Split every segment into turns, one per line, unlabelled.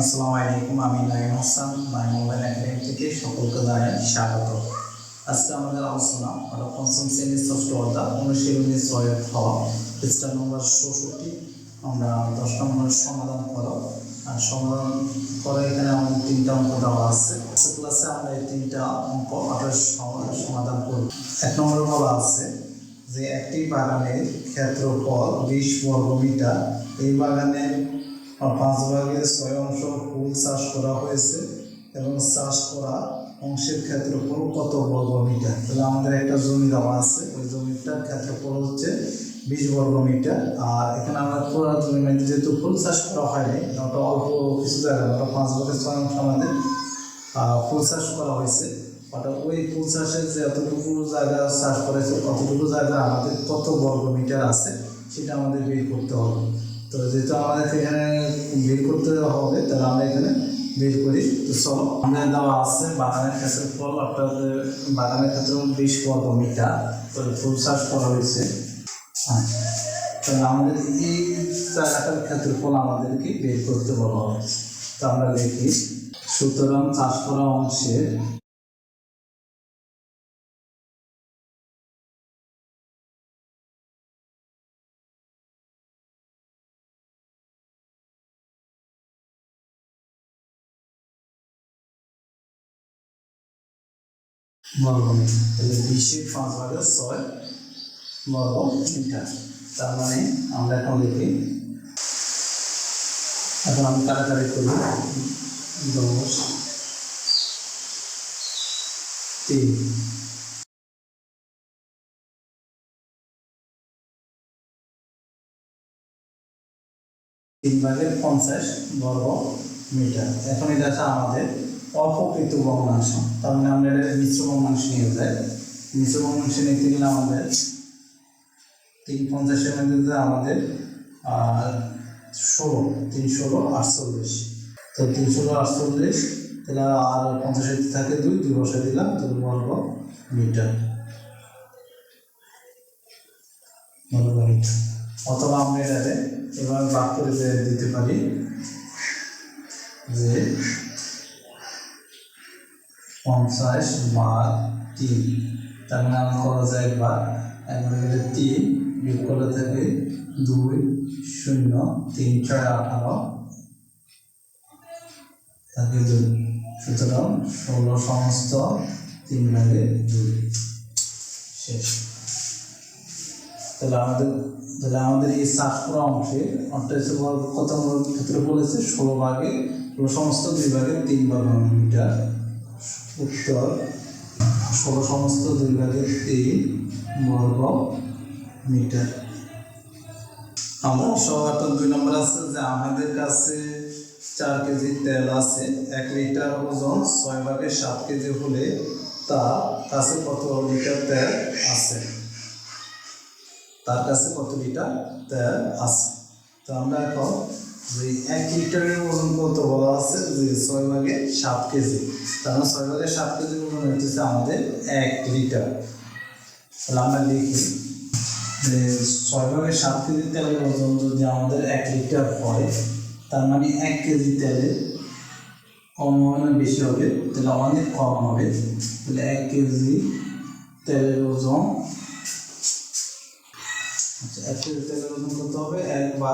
আসসালামু আলাইকুম, আমি নাইম হাসান মোবাইল একাডেমি থেকে সকলকে জানাই স্বাগত। আজকে আমাদের আলোচনা পঞ্চম শ্রেণীর ষষ্ঠ অধ্যায় অনুশীলনী 6 খ পৃষ্ঠা নম্বর 67। আমরা 10 নম্বর সমাধান করো আর সমাধান করে এখানে আমাদের 3টা অঙ্ক দেওয়া আছে। ক্লাসে আমরা এই 3টা অঙ্ক সমাধান করব। 1 নম্বরে বলা আছে যে একটি বাগানের ক্ষেত্রফল 20 বর্গ মিটার। এই বাগানের 5 ভাগের 6 অংশ ফুল চাষ করা হয়েছে এবং চাষ করা অংশের ক্ষেত্রফল কত বর্গ মিটার। তাহলে আমাদের একটা জমি দেওয়া আছে, ওই জমিটার ক্ষেত্রফল হচ্ছে 20 বর্গ মিটার। আর এখানে আমরা পুরো জমির মধ্যে যেহেতু ফুল চাষ করা হয়নি, ওটা অল্প কিছু জায়গা, ওটা 5 ভাগের 6 অংশ আমাদের ফুল চাষ করা হয়েছে। অর্থাৎ ওই ফুল চাষের যে এতটুকু জায়গা চাষ করেছে অতটুকু জায়গা আমাদের কত বর্গ মিটার আছে সেটা আমাদের বের করতে হবে। তো যেহেতু আমাদের এখানে বের করতে হবে, তাহলে আমরা এখানে বের করি। তো চলো, আমাদের দেওয়া আছে বাগানের ক্ষেত্রফল, অর্থাৎ বাগানের ক্ষেত্রফল 20 বর্গ মিটার, তো ফুল চাষ করা হয়েছে। তাহলে আমাদের এই জায়গাটার ক্ষেত্রফল আমাদেরকে বের করতে বলা হয়েছে। তো আমরা লিখি, সুতরাং চাষ করা অংশের বর্গ মিটার। তাহলে 20-এর 5 ভাগের 6 বর্গ মিটার। তার মানে আমরা এখন লিখি, এখন আমি কাটাকাটি করি। 10, 3, 3 ভাগের 50 বর্গ মিটার। এখন এটা আছে আমাদের অপ্রকৃত ভগ্নাংশ। তার মানে আমরা এটা মিশ্র ভগ্নাংশ নিয়ে যাই। মিশ্র ভগ্নাংশ নিতে গেলে আমাদের 3/50 মধ্যে আমাদের 16, 3 16 48। তো 3 16 48, তাহলে আর 50 থাকে 2 বসে দিলাম, তো বর্গ মিটার। অথবা আমরা এটাতে এবার ভাগ করে দিতে পারি যে 50 ভাগ 3, তার মানে আমরা করা যায় একবার 3 বিয়োগ করলে থাকে 2 0 3 6 18 থাকে 2, সুতরাং 16 সমস্ত 3 ভাগে 2 শেষ। তাহলে আমাদের এই চাষ করা অংশে কত ক্ষেত্রে বলেছে 16 ভাগে, সমস্ত 2 ভাগে 3 বর্গ মিটার। উত্তর 16 সমস্ত 2 ভাগে 3 বর্গ মিটার। আমরা সবার 2 নম্বর আছে যে আমাদের কাছে 4 কেজি তেল আছে, 1 লিটার ওজন 6 ভাগে 7 কেজি হলে তার কাছে কত লিটার তেল আছে। তার কাছে কত লিটার তেল আছে। তো আমরা এখন যে 1 লিটারের ওজন কত বলা আছে যে 6 ভাগে 7 কেজি, তার মানে 6 ভাগে 7 কেজি ওজন হচ্ছে আমাদের 1 লিটার। তাহলে আমরা লিখি যে 6 ভাগে 7 কেজি তেলের ওজন যদি আমাদের 1 লিটার হয়, তার মানে 1 কেজি তেলের কম হবে না বেশি হবে, তাহলে অনেক কম হবে। তাহলে 1 কেজি তেলের ওজন, 1 কেজি তেলের ওজন কত হবে 1 বা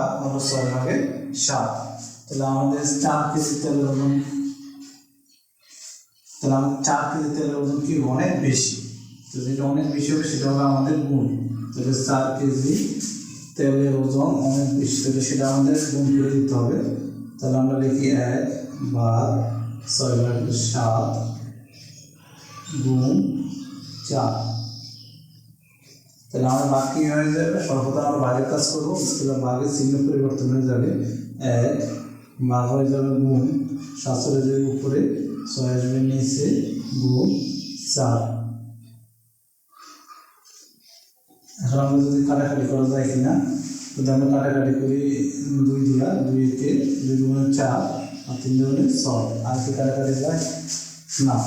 6 ভাগে 7। তাহলে আমাদের 4 কেজি তেলের ওজন, তাহলে আমাদের 4 কেজি তেলের ওজন কি অনেক বেশি। তো যেটা অনেক বেশি হবে সেটা হবে আমাদের গুণ। তাহলে 4 কেজি তেলের ওজন অনেক বেশি, তাহলে সেটা আমাদের গুণ করে দিতে হবে। তাহলে আমরা লিখি 1 বা 6 ভাগে 7 গুণ 4। তাহলে আমার ভাগ কি হয়ে যাবে, সর্বদা আমরা ভাগের কাজ করবো, তাহলে ভাগের চিহ্ন পরিবর্তন হয়ে যাবে। 1 ভাগ হয়ে যাবে গুণ, 7 চলে যাবে উপরে, 6 আসবে নিচে, গুণ 4। এখন আমরা যদি কাটাকাটি করা যায় কিনা, যদি আমরা কাটাকাটি করি 2 দিয়া 2 কে 2 গুণে 4 আর 3 গুণে 6, আর কি কাটাকাটি যায় না।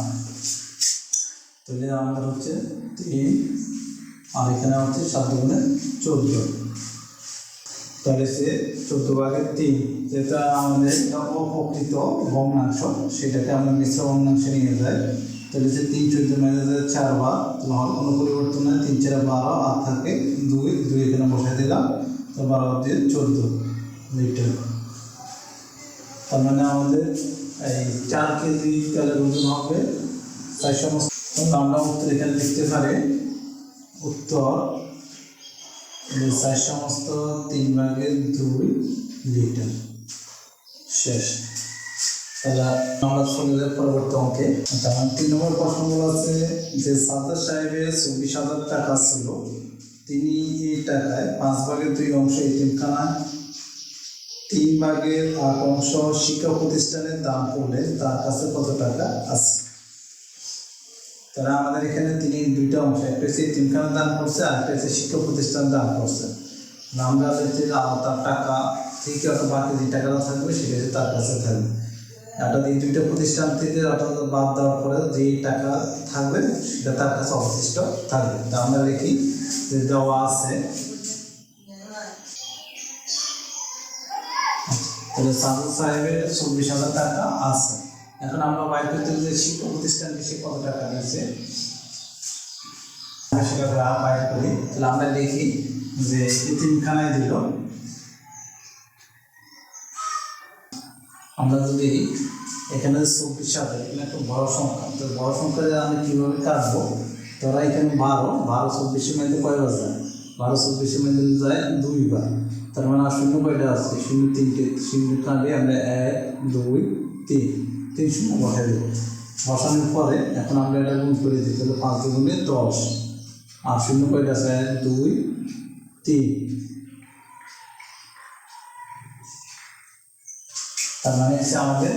তাহলে আমাদের হচ্ছে 3 আর এখানে হচ্ছে 7 গুণে 14। তাহলে সে 14/3, যেটা আমাদের অপ্রকৃত ভগ্নাংশ সেটাকে আমরা মিশ্র ভগ্নাংশে নিয়ে যাই। তাহলে যে 3 14 মেরে যায় 4 বার, তাহলে হর কোনো পরিবর্তন নেই, 3 4 12 আর থাকে 2 2 এখানে বসাই দিলাম, তো 12 দিয়ে 14 লিটার। তার মানে আমাদের এই 4 কেজি তেলের ওজন হবে 400। আমরা উত্তর এখানে লিখতে পারি, উত্তর 4/3 লিটার। শেষ। তাহলে আমরা চলে যাই পরবর্তী অঙ্কে। যেমন 3 নম্বর প্রশ্নগুলো আছে যে সাজ্জাদ সাহেবের 24,000 টাকা ছিল, তিনি এই টাকায় 5/2 অংশ এতিমখানায়, 3/8 অংশ শিক্ষা প্রতিষ্ঠানে দান করলে তার কাছে কত টাকা আছে? তারা আমাদের এখানে তিনি দুইটা অংশ, একটা হচ্ছে এতিমখানা দান করছে আর একটা হচ্ছে শিক্ষা প্রতিষ্ঠান দান করছে। আমরা হচ্ছে তার টাকা থেকে অত বাকি যে টাকাটা থাকবে সেটা হচ্ছে তার কাছে থাকবে। অর্থাৎ এই দুইটা প্রতিষ্ঠান থেকে অর্থাৎ বাদ দেওয়ার পরে যে টাকা থাকবে সেটা তার কাছে অবশিষ্ট থাকবে। তা আমরা দেখি যে দেওয়া আছে, তাহলে সাজ্জাদ সাহেবের 24,000 টাকা আছে। এখন আমরা বাইর করতে যে শিক্ষা প্রতিষ্ঠানকে সে কত টাকা দিয়েছে সেটা বাইর করি। তাহলে আমরা দেখি যে এতিমখানায় দিল, আমরা যদি এখানে 24,000, এখানে একটা বড় সংখ্যা, তো বড় সংখ্যা আমি কীভাবে কাটবো? তোরা এখানে 12 24 মধ্যে কয়বার যায়? 12 24 মধ্যে যায় 2 বার। তার মানে আর শূন্য কয়টা আছে? 0 3টে, 0 কাটে আমরা 1 2 3 3 শূন্য বসাই দেবো। বসানোর পরে এখন আমরা এটা গুণ করে দিই, তাহলে 5 2 10, আর শূন্য কয়টা আছে? 1 2 3। তার মানে হচ্ছে আমাদের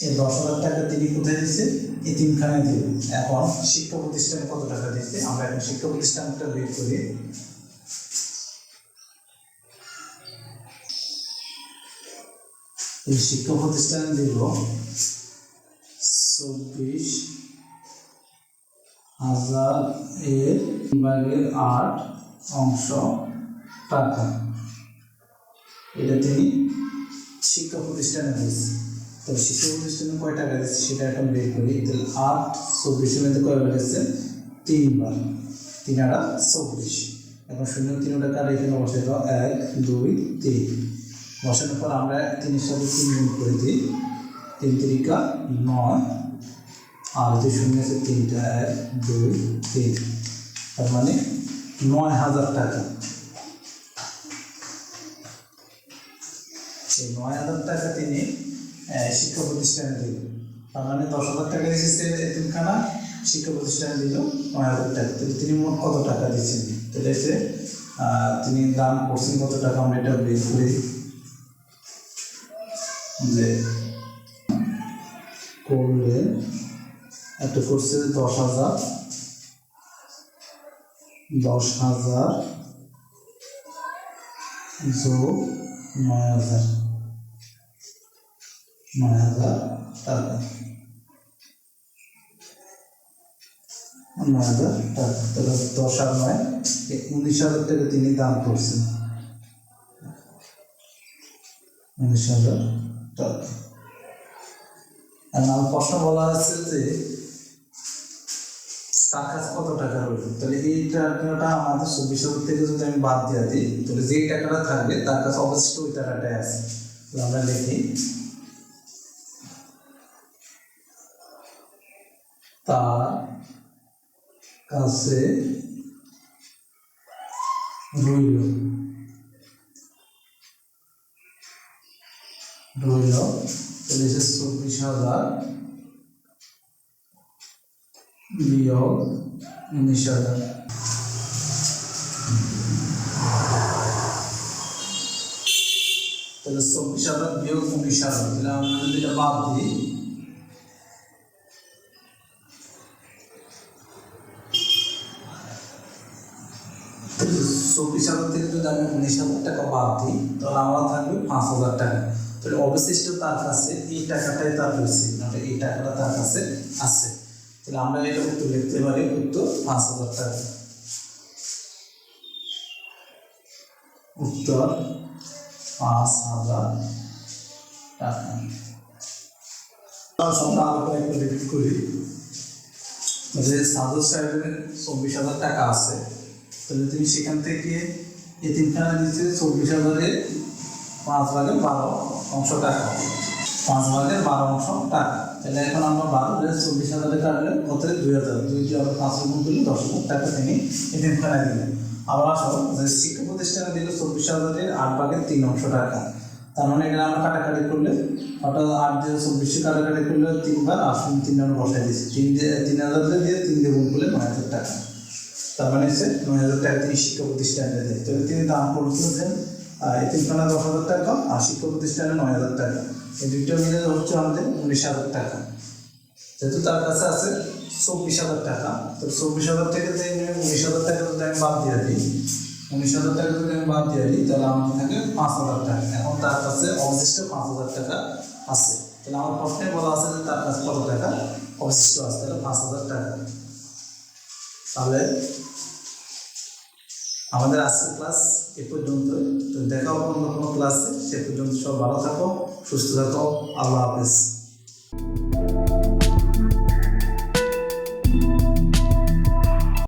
এই 10,000 টাকা তিনি কোথায় দিচ্ছে? এতিমখানায় দিল। এখন শিক্ষা প্রতিষ্ঠানে কত টাকা দিচ্ছে? আমরা এখন শিক্ষা প্রতিষ্ঠানটা বের করি। এই শিক্ষা প্রতিষ্ঠানে দিল 24,000 এর 3/8 অংশ টাকা, এটা তিনি শিক্ষা প্রতিষ্ঠানে দিচ্ছে। তো শিক্ষা প্রতিষ্ঠানে কয় টাকা দিচ্ছে সেটা এখন বের করি। তাহলে 8 24 মধ্যে কয়বার দিচ্ছে? 3 বার, 3 8 24। এখন 0 3 কাটা এখানে বসে দাও, 1 2 3। বসানোর পর আমরা 3-এর সাথে 3 গুণ করে দিই, 3 3 9, আর যে 0 আছে 3টা 1 2 3, তার মানে 9,000 টাকা। এই 9,000 টাকা তিনি শিক্ষা প্রতিষ্ঠানে দিল। তার মানে 10,000 টাকা দিয়েছে এতিমখানা, শিক্ষা প্রতিষ্ঠানে দিল 9,000 টাকা। তাহলে তিনি মোট কত টাকা দিয়েছেন? তাহলে সে তিনি দান করছেন কত টাকা, আমরা এটা বের করি যে করলে একটা করছে 10,000 যোগ 9,000 টাকা, 9,000 টাকা। তাহলে 10 আর 9 19,000 টাকা তিনি দান করছেন, 19,000 টাকা। আমার প্রশ্ন বলা আছে যে তার কাছে কত টাকা রইল। তাহলে এই টাকাটা আমাদের 24,000 থেকে যদি আমি বাদ দিয়ে দিই, তাহলে যে টাকাটা থাকবে তার কাছে অবশিষ্ট ওই টাকাটাই আছে। তাহলে আমরা লিখি তার কাছে রইল, তাহলে 24,000 বিয়োগ 19,000, তাহলে 24,000 বিয়োগ 19,000, তাহলে আমরা যদি এটা বাদ দিই, তাহলে 24,000 থেকে যদি আমি 19,000 টাকা বাদ দিই তাহলে আমার থাকবে 5,000 টাকা। তাহলে অবশিষ্ট তার কাছে এই টাকাটাই তার রয়েছে, এই টাকাটা তার কাছে আছে। তাহলে আমরা এটা উত্তর লিখতে পারি, উত্তর 5,000 টাকা। উত্তর 5,000 টাকা। আমরা আরো কয়েকটা রিপিট করি। যে সাজু সাহেবের 24,000 টাকা আছে, তাহলে তুমি সেখান থেকে এতিমখানা দিচ্ছে 24,000-এর 5/12 টাকা, 5/12 টাকা। তাহলে এখন আমরা 12 কাটলে কত? 2,000। 2 দিয়ে আবার 5 গুণ করলে 10,000 টাকা তিনি এতিমখানায় দিলেন। আবার আসো যে শিক্ষা প্রতিষ্ঠানে দিল 24,000-এর 8/3 টাকা। তার মানে এখানে আমরা কাটাকাটি করলে অর্থাৎ 8 দিয়ে 24 কাটাকাটি করলে 3 বার, আর 3 বার বসাই দিচ্ছি। 3,000 দিয়ে 3 দিয়ে গুণ করলে 9,000 টাকা। তার মানে হচ্ছে 9,000 টাকা তিনি শিক্ষা প্রতিষ্ঠানে দেয়। তাহলে তিনি দাম করতেছেন এতিমখানা 10,000 টাকা আর শিক্ষা প্রতিষ্ঠানে 9,000 টাকা। এই দুইটা মিলে হচ্ছে আমাদের 19,000 টাকা। যেহেতু তার কাছে আছে 24,000 টাকা, তো 24,000 থেকে যদি 19,000 টাকা যদি আমি বাদ দিয়ে দিই, 19,000 টাকা যদি আমি বাদ দিয়ে দিই, তাহলে আমাদের থাকে 5,000 টাকা। এখন তার কাছে অবশিষ্ট 5,000 টাকা আছে। তাহলে আমার প্রশ্নে বলা আছে যে তার কাছে কত টাকা অবশিষ্ট আছে, তাহলে 5,000 টাকা। তাহলে আমাদের আজকের ক্লাস এ পর্যন্ত। তো দেখা হবে অন্য কোনো ক্লাসে। সে পর্যন্ত সব ভালো থাকো, সুস্থ থাকো। আল্লাহ হাফেজ।